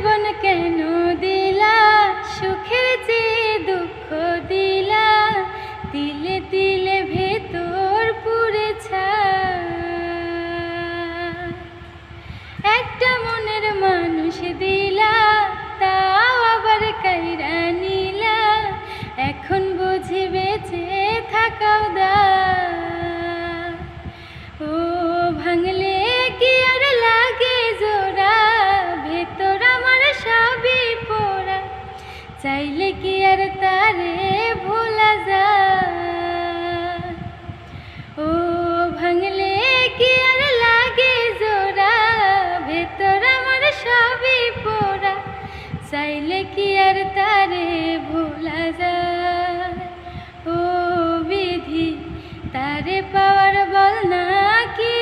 জীবন কেন দিলা, সুখের চেয়ে দুঃখ দিলা, তিলে তিলে ভেতর পুড়ে ছাই। একটা মনের মানুষ দিলা, তাও আবার কাইরা নিলা, এখন বুঝি বেঁচে থাকাও দায়। ও ভাঙলে কি আর লাগে জোড়া, ভেতর আমার সবই পোড়া, চাইলে কি আর তারে ভোলা যায়। ও ভাঙলে কি আর লাগে জোড়া, ভেতর আমার সবই পোড়া, চাইলে কি আর তারে ভোলা যায়। ও বিধি তারে পাওয়ার বল না কি